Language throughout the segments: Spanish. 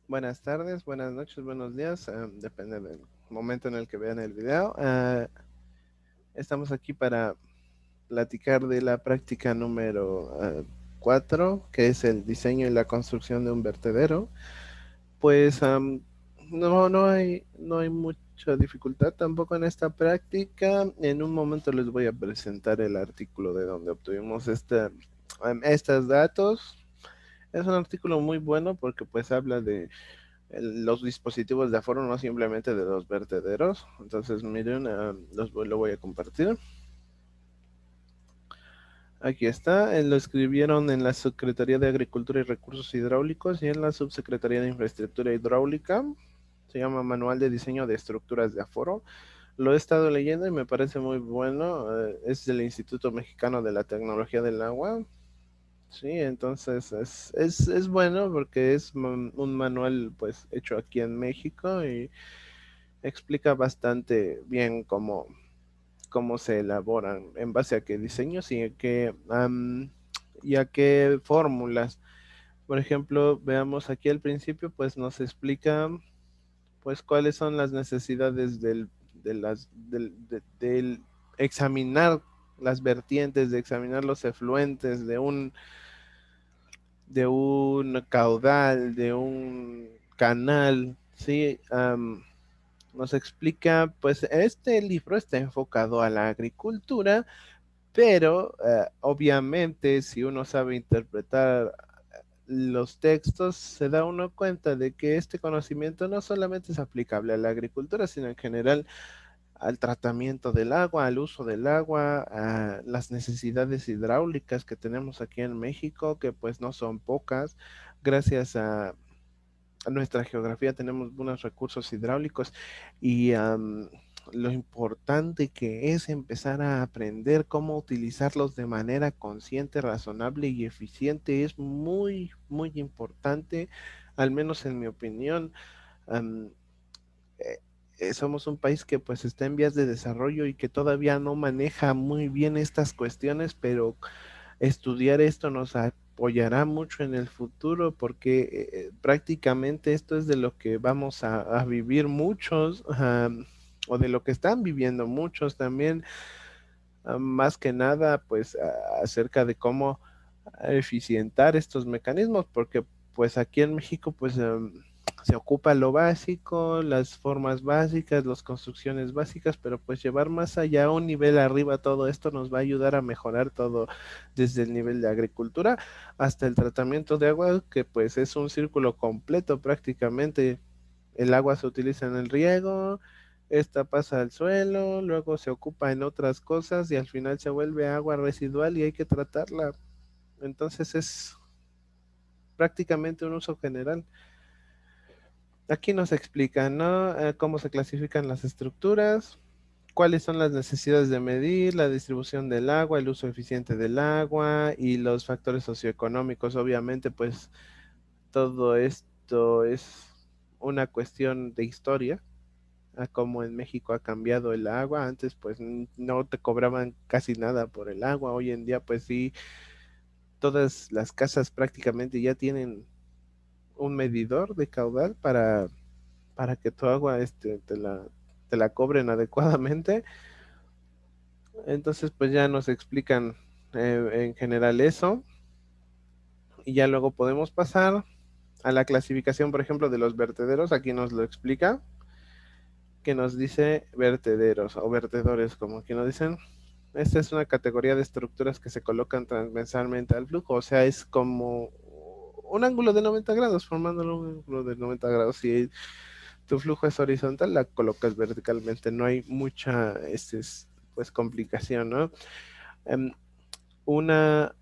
Buenas tardes, buenas noches, buenos días, depende del momento en el que vean el video. Estamos aquí para platicar de la práctica número 4, que es el diseño y la construcción de un vertedero. Pues no hay mucha dificultad tampoco en esta práctica. En un momento les voy a presentar el artículo de donde obtuvimos estos datos. Es un artículo muy bueno porque pues habla de los dispositivos de aforo, no simplemente de los vertederos. Entonces, miren, lo voy a compartir. Aquí está, lo escribieron en la Secretaría de Agricultura y Recursos Hidráulicos y en la Subsecretaría de Infraestructura Hidráulica. Se llama Manual de Diseño de Estructuras de Aforo. Lo he estado leyendo y me parece muy bueno. Es del Instituto Mexicano de la Tecnología del Agua. Sí, entonces es bueno porque es un manual pues hecho aquí en México y explica bastante bien cómo se elaboran, en base a qué diseños y a qué fórmulas. Por ejemplo, veamos aquí al principio, pues nos explica pues cuáles son las necesidades del examinar las vertientes, de examinar los efluentes de un caudal, de un canal, ¿sí? Nos explica, pues este libro está enfocado a la agricultura, pero obviamente si uno sabe interpretar los textos, se da uno cuenta de que este conocimiento no solamente es aplicable a la agricultura, sino en general al tratamiento del agua, al uso del agua, a las necesidades hidráulicas que tenemos aquí en México, que pues no son pocas, gracias a nuestra geografía tenemos buenos recursos hidráulicos y lo importante que es empezar a aprender cómo utilizarlos de manera consciente, razonable y eficiente es muy, muy importante, al menos en mi opinión. Am, eh, Somos un país que pues está en vías de desarrollo y que todavía no maneja muy bien estas cuestiones, pero estudiar esto nos apoyará mucho en el futuro porque prácticamente esto es de lo que vamos a vivir muchos, o de lo que están viviendo muchos también, más que nada pues acerca de cómo eficientar estos mecanismos, porque pues aquí en México pues se ocupa lo básico, las formas básicas, las construcciones básicas, pero pues llevar más allá, un nivel arriba todo esto nos va a ayudar a mejorar todo desde el nivel de agricultura hasta el tratamiento de agua, que pues es un círculo completo prácticamente. El agua se utiliza en el riego, esta pasa al suelo, luego se ocupa en otras cosas y al final se vuelve agua residual y hay que tratarla. Entonces es prácticamente un uso general. Aquí nos explican, ¿no? Cómo se clasifican las estructuras, cuáles son las necesidades de medir, la distribución del agua, el uso eficiente del agua y los factores socioeconómicos. Obviamente, pues todo esto es una cuestión de historia, a cómo en México ha cambiado el agua. Antes, pues no te cobraban casi nada por el agua. Hoy en día, pues sí, todas las casas prácticamente ya tienen un medidor de caudal para que tu agua te la cobren adecuadamente. Entonces, pues ya nos explican en general eso. Y ya luego podemos pasar a la clasificación, por ejemplo, de los vertederos. Aquí nos lo explica, que nos dice vertederos o vertedores, como aquí nos dicen. Esta es una categoría de estructuras que se colocan transversalmente al flujo, o sea, es como un ángulo de 90 grados, formándolo un ángulo de 90 grados. Si tu flujo es horizontal, la colocas verticalmente, no hay mucha pues complicación, ¿no? Em, una,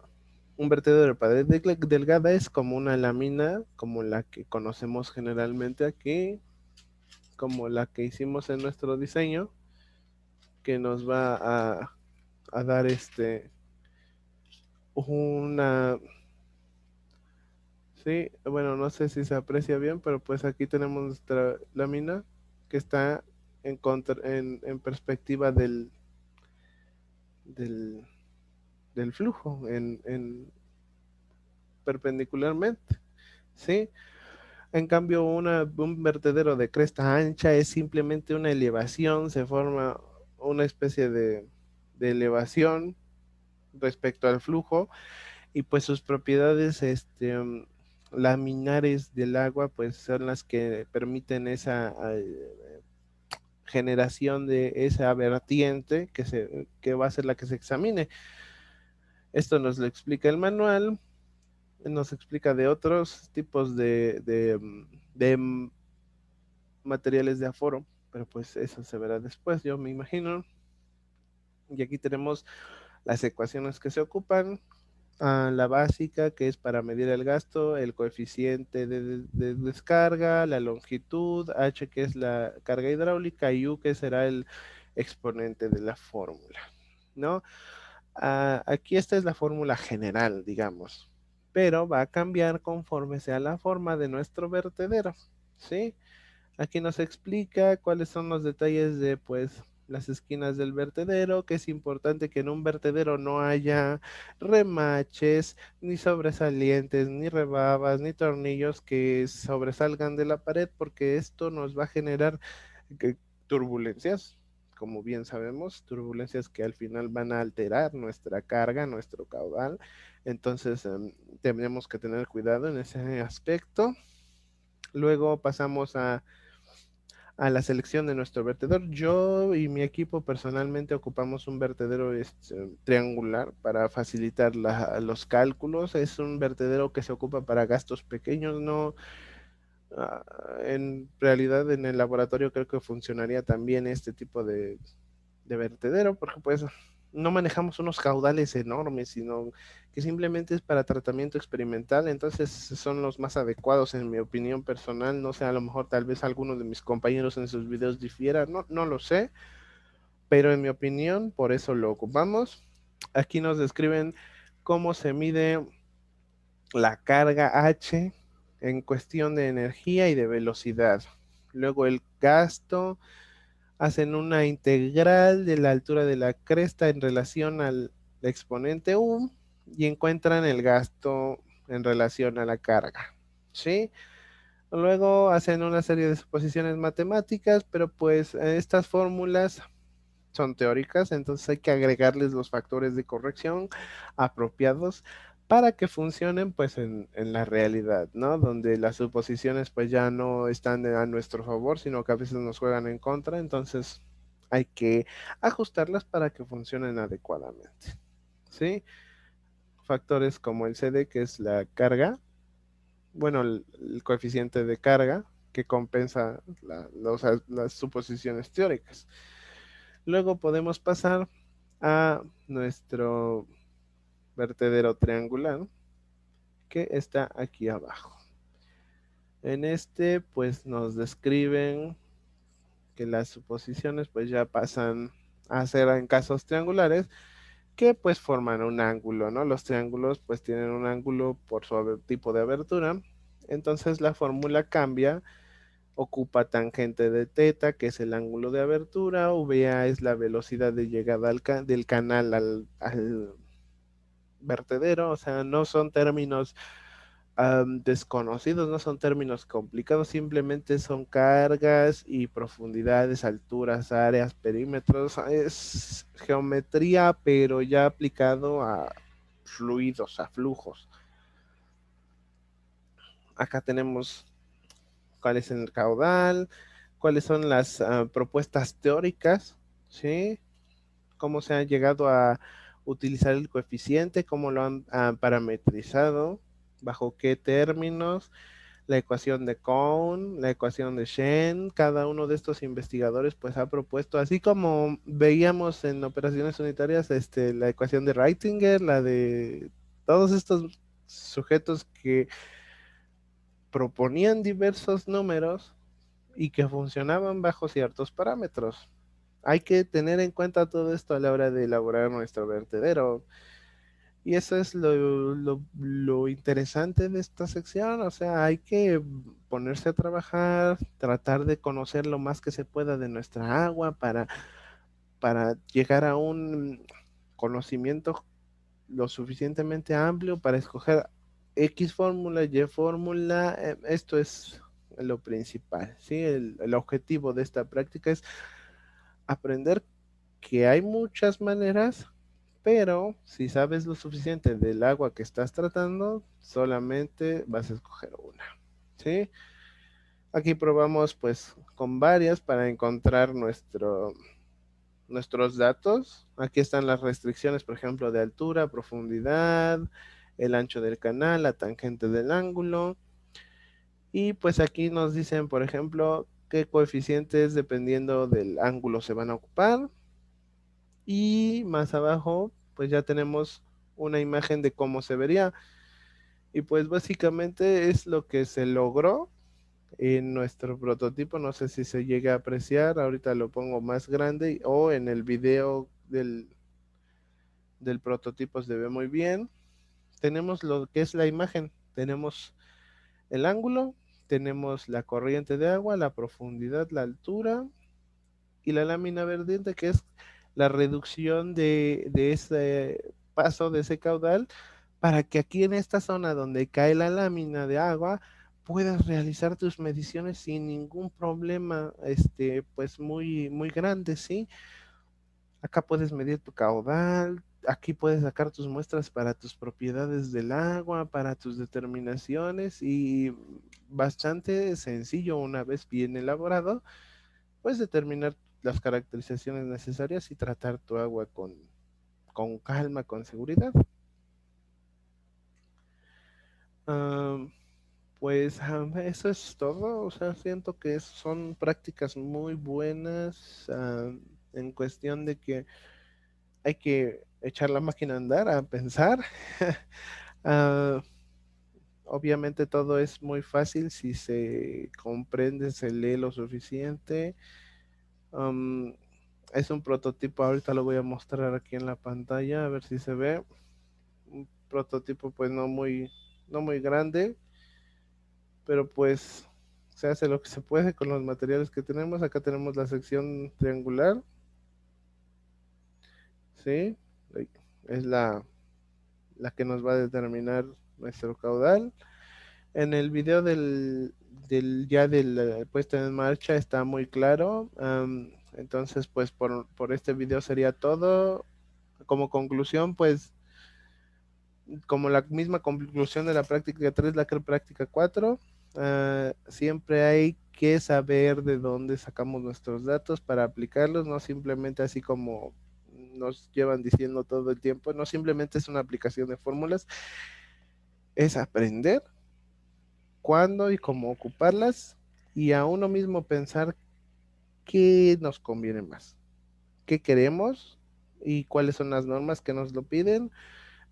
un vertedero de pared delgada es como una lámina, como la que conocemos generalmente aquí, como la que hicimos en nuestro diseño, que nos va a dar una, sí, bueno, no sé si se aprecia bien, pero pues aquí tenemos nuestra lámina que está en perspectiva del, del flujo, en perpendicularmente, ¿sí? En cambio, un vertedero de cresta ancha es simplemente una elevación, se forma una especie de elevación respecto al flujo y pues sus propiedades laminares del agua pues son las que permiten esa generación de esa vertiente que va a ser la que se examine. Esto nos lo explica el manual, nos explica de otros tipos de materiales de aforo, pero pues eso se verá después, yo me imagino. Y aquí tenemos las ecuaciones que se ocupan, la básica, que es para medir el gasto, el coeficiente de descarga, la longitud, H, que es la carga hidráulica, y U, que será el exponente de la fórmula, ¿no? Aquí esta es la fórmula general, digamos, pero va a cambiar conforme sea la forma de nuestro vertedero, ¿sí? Aquí nos explica cuáles son los detalles de, pues, las esquinas del vertedero, que es importante que en un vertedero no haya remaches, ni sobresalientes, ni rebabas, ni tornillos que sobresalgan de la pared, porque esto nos va a generar que- turbulencias, como bien sabemos, turbulencias que al final van a alterar nuestra carga, nuestro caudal. Entonces, tenemos que tener cuidado en ese aspecto. Luego pasamos a la selección de nuestro vertedor. Yo y mi equipo personalmente ocupamos un vertedero triangular para facilitar los cálculos. Es un vertedero que se ocupa para gastos pequeños, no. Ah, en realidad en el laboratorio creo que funcionaría también este tipo de vertedero, porque pues no manejamos unos caudales enormes, sino que simplemente es para tratamiento experimental, entonces son los más adecuados en mi opinión personal. No sé, a lo mejor tal vez algunos de mis compañeros en sus videos difieran, no, no lo sé, pero en mi opinión por eso lo ocupamos. Aquí nos describen cómo se mide la carga H en cuestión de energía y de velocidad. Luego el gasto, hacen una integral de la altura de la cresta en relación al exponente U y encuentran el gasto en relación a la carga. ¿Sí? Luego hacen una serie de suposiciones matemáticas, pero pues estas fórmulas son teóricas, entonces hay que agregarles los factores de corrección apropiados para que funcionen pues en la realidad, ¿no? Donde las suposiciones pues ya no están a nuestro favor, sino que a veces nos juegan en contra, entonces hay que ajustarlas para que funcionen adecuadamente, ¿sí? Factores como el CD, que es la carga, bueno, el coeficiente de carga que compensa las suposiciones teóricas. Luego podemos pasar a nuestro vertedero triangular que está aquí abajo. En este pues nos describen que las suposiciones pues ya pasan a ser en casos triangulares que pues forman un ángulo, ¿no? Los triángulos pues tienen un ángulo por su tipo de abertura, entonces la fórmula cambia, ocupa tangente de teta, que es el ángulo de abertura, VA es la velocidad de llegada del canal al vertedero, o sea, no son términos desconocidos, no son términos complicados, simplemente son cargas y profundidades, alturas, áreas, perímetros, es geometría, pero ya aplicado a fluidos, a flujos. Acá tenemos cuál es el caudal, cuáles son las propuestas teóricas, ¿sí? Cómo se ha llegado a utilizar el coeficiente, cómo lo han parametrizado, bajo qué términos, la ecuación de Cohn, la ecuación de Shen. Cada uno de estos investigadores pues ha propuesto, así como veíamos en operaciones unitarias, la ecuación de Reitinger, la de todos estos sujetos que proponían diversos números y que funcionaban bajo ciertos parámetros. Hay que tener en cuenta todo esto a la hora de elaborar nuestro vertedero. Y eso es lo interesante de esta sección. O sea, hay que ponerse a trabajar, tratar de conocer lo más que se pueda de nuestra agua para llegar a un conocimiento lo suficientemente amplio para escoger X fórmula, Y fórmula, esto es lo principal, ¿sí? El objetivo de esta práctica es aprender que hay muchas maneras, pero si sabes lo suficiente del agua que estás tratando, solamente vas a escoger una, ¿sí? Aquí probamos pues con varias para encontrar nuestros datos. Aquí están las restricciones, por ejemplo, de altura, profundidad, el ancho del canal, la tangente del ángulo. Y pues aquí nos dicen, por ejemplo, qué coeficientes dependiendo del ángulo se van a ocupar. Y más abajo, pues ya tenemos una imagen de cómo se vería. Y pues básicamente es lo que se logró en nuestro prototipo. No sé si se llega a apreciar. Ahorita lo pongo más grande o en el video del prototipo se ve muy bien. Tenemos lo que es la imagen. Tenemos el ángulo, tenemos la corriente de agua, la profundidad, la altura y la lámina verdiente, que es la reducción de ese paso de ese caudal para que aquí en esta zona donde cae la lámina de agua puedas realizar tus mediciones sin ningún problema, pues muy grande, ¿sí? Acá puedes medir tu caudal, aquí puedes sacar tus muestras para tus propiedades del agua, para tus determinaciones y bastante sencillo una vez bien elaborado, puedes determinar las caracterizaciones necesarias y tratar tu agua con calma, con seguridad. Am, pues eso es todo, o sea, siento que son prácticas muy buenas en cuestión de que hay que echar la máquina a andar, a pensar. Ah, obviamente todo es muy fácil si se comprende, se lee lo suficiente. Am, es un prototipo, ahorita lo voy a mostrar aquí en la pantalla, a ver si se ve. Un prototipo pues no muy grande, pero pues se hace lo que se puede con los materiales que tenemos. Acá tenemos la sección triangular, ¿sí? Es la que nos va a determinar nuestro caudal. En el video del puesta en marcha está muy claro. Entonces, pues por este video sería todo. Como conclusión, pues como la misma conclusión de la práctica 3 la práctica 4 siempre hay que saber de dónde sacamos nuestros datos para aplicarlos, no simplemente así como nos llevan diciendo todo el tiempo, no simplemente es una aplicación de fórmulas, es aprender cuándo y cómo ocuparlas y a uno mismo pensar qué nos conviene más, qué queremos y cuáles son las normas que nos lo piden.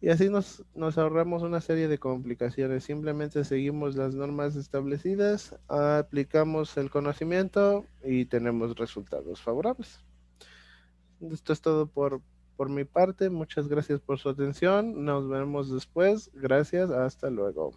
Y así nos ahorramos una serie de complicaciones. Simplemente seguimos las normas establecidas, aplicamos el conocimiento y tenemos resultados favorables. Esto es todo por mi parte. Muchas gracias por su atención. Nos vemos después. Gracias. Hasta luego.